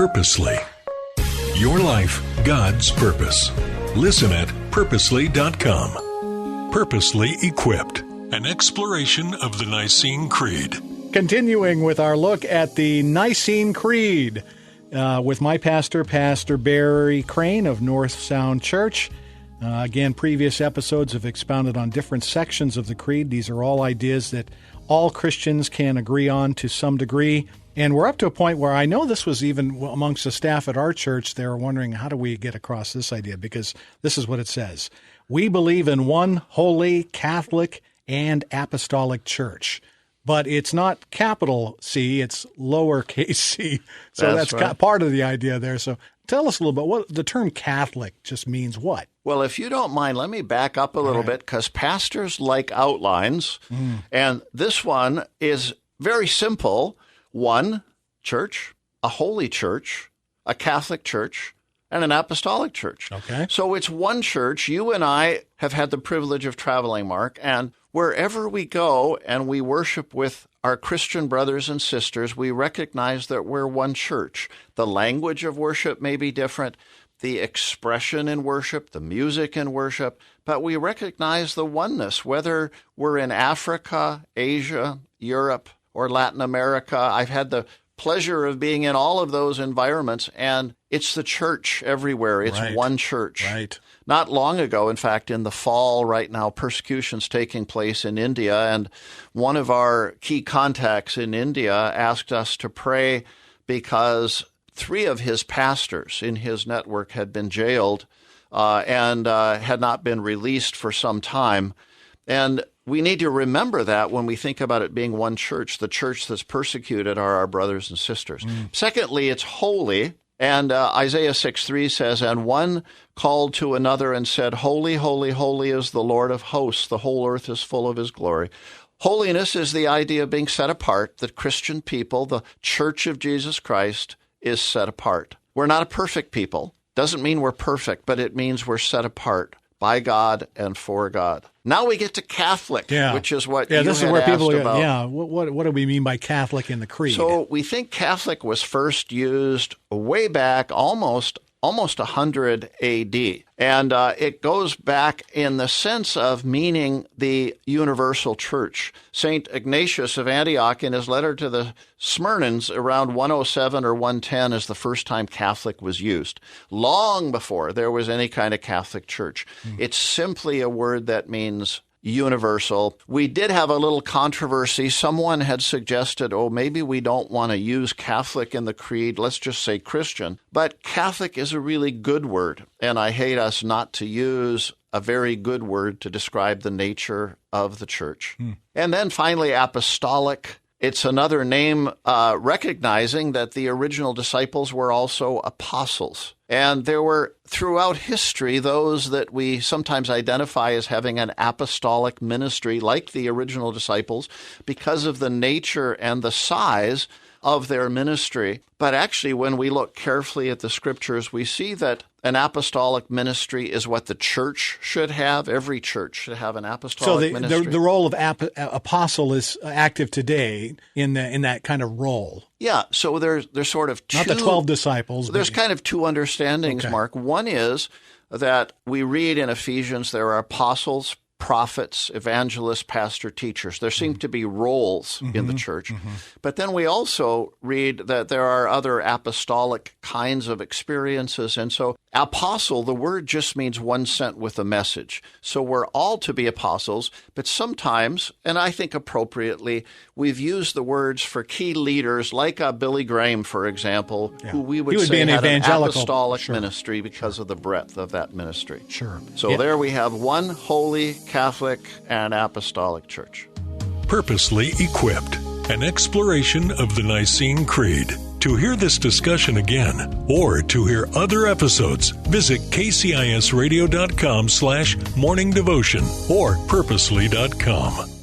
Purposely. Your life, God's purpose. Listen at purposely.com. Purposely Equipped, an exploration of the Nicene Creed. Continuing with our look at the Nicene Creed with my pastor, Pastor Barry Crane of North Sound Church. Again, previous episodes have expounded on different sections of the Creed. These are all ideas that all Christians can agree on to some degree. And we're up to a point where I know this was even amongst the staff at our church. They were wondering, how do we get across this idea? Because this is what it says. We believe in one holy, Catholic, and apostolic church. But it's not capital C, it's lowercase c. So that's right. Part of the idea there. So tell us a little bit, what the term Catholic just means what? Well, if you don't mind, let me back up a little bit, because pastors like outlines. And this one is very simple. One church, a holy church, a Catholic church, and an apostolic church. Okay. So it's one church. You and I have had the privilege of traveling, Mark, and wherever we go and we worship with our Christian brothers and sisters, we recognize that we're one church. The language of worship may be different, the expression in worship, the music in worship, but we recognize the oneness, whether we're in Africa, Asia, Europe, or Latin America. I've had the pleasure of being in all of those environments, and it's the church everywhere. It's one church. Right. Not long ago, in fact, in the fall right now, persecution's taking place in India, and one of our key contacts in India asked us to pray because 3 of his pastors in his network had been jailed and had not been released for some time. And we need to remember that when we think about it being one church. The church that's persecuted are our brothers and sisters. Secondly, it's holy. And Isaiah 6:3 says, "And one called to another and said, Holy, holy, holy is the Lord of hosts. The whole earth is full of his glory." Holiness is the idea of being set apart, that Christian people, the church of Jesus Christ, is set apart. We're not a perfect people. Doesn't mean we're perfect, but it means we're set apart by God and for God. Now we get to Catholic, which is what you this had is where people asked about. Yeah, what do we mean by Catholic in the Creed? So we think Catholic was first used way back almost 100 A.D., and it goes back in the sense of meaning the universal church. St. Ignatius of Antioch, in his letter to the Smyrnans around 107 or 110, is the first time Catholic was used, long before there was any kind of Catholic church. It's simply a word that means universal. We did have a little controversy. Someone had suggested, maybe we don't want to use Catholic in the Creed. Let's just say Christian. But Catholic is a really good word, and I hate us not to use a very good word to describe the nature of the church. And then finally, apostolic. It's another name recognizing that the original disciples were also apostles. And there were, throughout history, those that we sometimes identify as having an apostolic ministry, like the original disciples, because of the nature and the size of their ministry. But actually, when we look carefully at the scriptures, we see that an apostolic ministry is what the church should have. Every church should have an apostolic ministry. So the role of apostle is active today in that kind of role. Yeah, so there's sort of two... Not the 12 disciples. There's kind of two understandings, Mark. One is that we read in Ephesians there are apostles, prophets, evangelists, pastor, teachers. There seem to be roles in the church. But then we also read that there are other apostolic kinds of experiences. And so apostle, the word just means one sent with a message. So we're all to be apostles, but sometimes, and I think appropriately, we've used the words for key leaders like Billy Graham, for example, who we would say had an apostolic ministry because of the breadth of that ministry. So there we have one holy, Catholic, and apostolic church. Purposely Equipped, an exploration of the Nicene Creed. To hear this discussion again, or to hear other episodes, visit kcisradio.com/morning devotion or purposely.com.